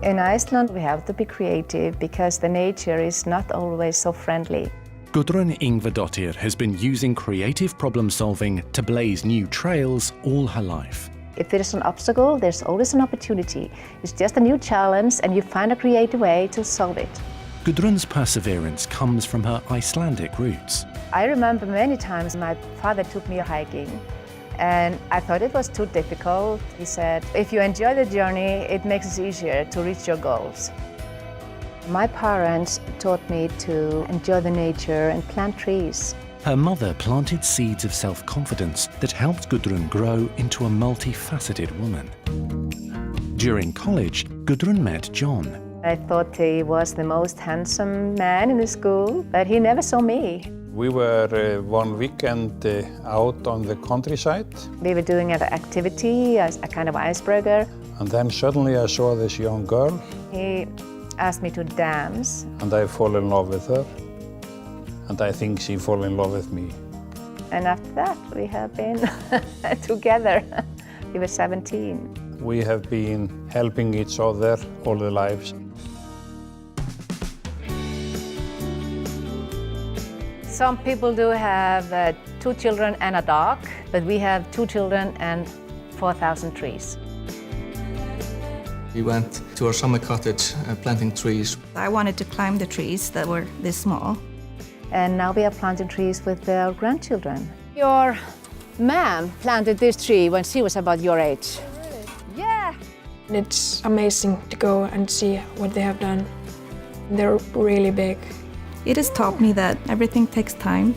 In Iceland, we have to be creative because the nature is not always so friendly. Gudrun Ingvadottir has been using creative problem-solving to blaze new trails all her life. If there is an obstacle, there's always an opportunity. It's just a new challenge and you find a creative way to solve it. Gudrun's perseverance comes from her Icelandic roots. I remember many times my father took me hiking and I thought it was too difficult. He said, if you enjoy the journey, it makes it easier to reach your goals. My parents taught me to enjoy the nature and plant trees. Her mother planted seeds of self-confidence that helped Gudrun grow into a multifaceted woman. During college, Gudrun met John. I thought he was the most handsome man in the school, but he never saw me. We were one weekend out on the countryside. We were doing an activity, a kind of icebreaker. And then suddenly I saw this young girl. He asked me to dance. And I fall in love with her. And I think she fell in love with me. And after that, we have been together. We were 17. We have been helping each other all the lives. Some people do have 2 children and a dog, but we have 2 children and 4,000 trees. We went to our summer cottage planting trees. I wanted to climb the trees that were this small. And now we are planting trees with our grandchildren. Your mom planted this tree when she was about your age. Really? Yeah. It's amazing to go and see what they have done. They're really big. It has taught me that everything takes time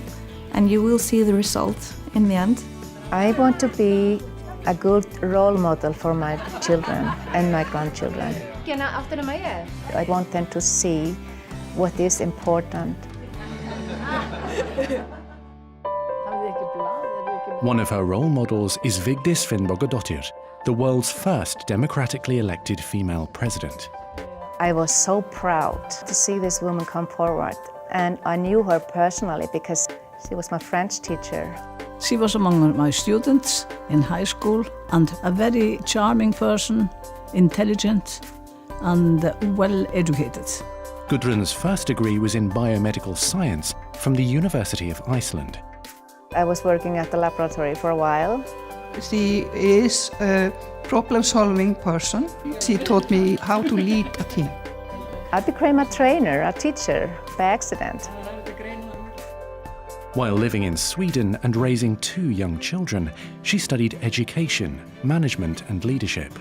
and you will see the result in the end. I want to be a good role model for my children and my grandchildren. I want them to see what is important. One of her role models is Vigdis Finnbogadottir, the world's first democratically elected female president. I was so proud to see this woman come forward, and I knew her personally because she was my French teacher. She was among my students in high school and a very charming person, intelligent and well educated. Gudrun's first degree was in biomedical science from the University of Iceland. I was working at the laboratory for a while. She is a problem-solving person. She taught me how to lead a team. I became a trainer, a teacher, by accident. While living in Sweden and raising 2 young children, she studied education, management and leadership.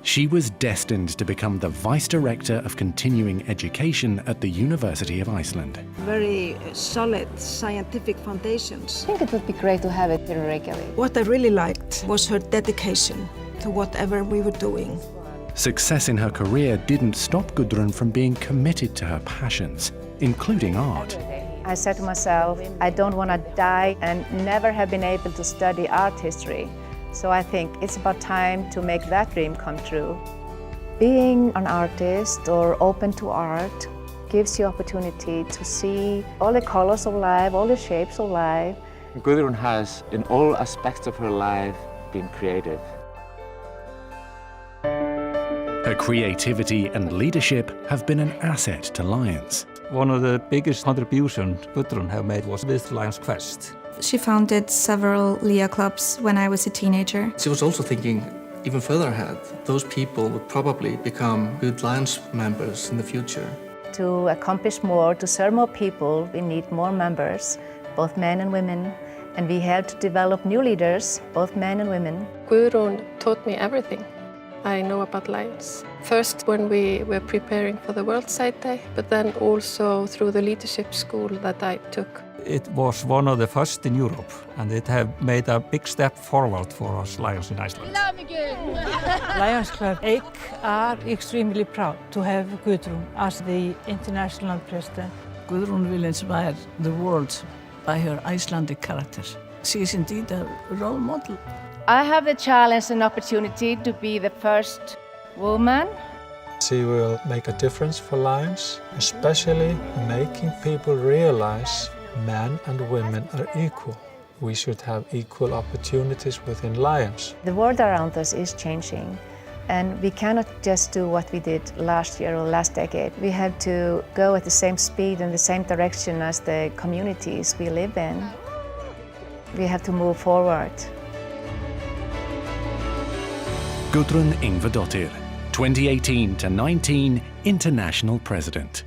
She was destined to become the Vice Director of Continuing Education at the University of Iceland. Very solid scientific foundations. I think it would be great to have it here in Reykjavik. What I really liked was her dedication to whatever we were doing. Success in her career didn't stop Gudrun from being committed to her passions, including art. I said to myself, I don't want to die and never have been able to study art history. So I think it's about time to make that dream come true. Being an artist or open to art gives you opportunity to see all the colors of life, all the shapes of life. Gudrun has, in all aspects of her life, been creative. Her creativity and leadership have been an asset to Lions. One of the biggest contributions Gudrun have made was with Lions Quest. She founded several LIA clubs when I was a teenager. She was also thinking even further ahead. Those people would probably become good Lions members in the future. To accomplish more, to serve more people, we need more members, both men and women. And we have to develop new leaders, both men and women. Gudrun taught me everything I know about Lions. First when we were preparing for the World Sight Day, but then also through the leadership school that I took. It was one of the first in Europe, and it have made a big step forward for us Lions in Iceland. Lions Club Eik are extremely proud to have Gudrun as the international president. Gudrun will inspire the world by her Icelandic character. She is indeed a role model. I have the challenge and opportunity to be the first woman. She will make a difference for Lions, especially making people realize men and women are equal. We should have equal opportunities within Lions. The world around us is changing. And we cannot just do what we did last year or last decade. We have to go at the same speed and the same direction as the communities we live in. We have to move forward. Gudrun Ingvadottir, 2018 to 19 International President.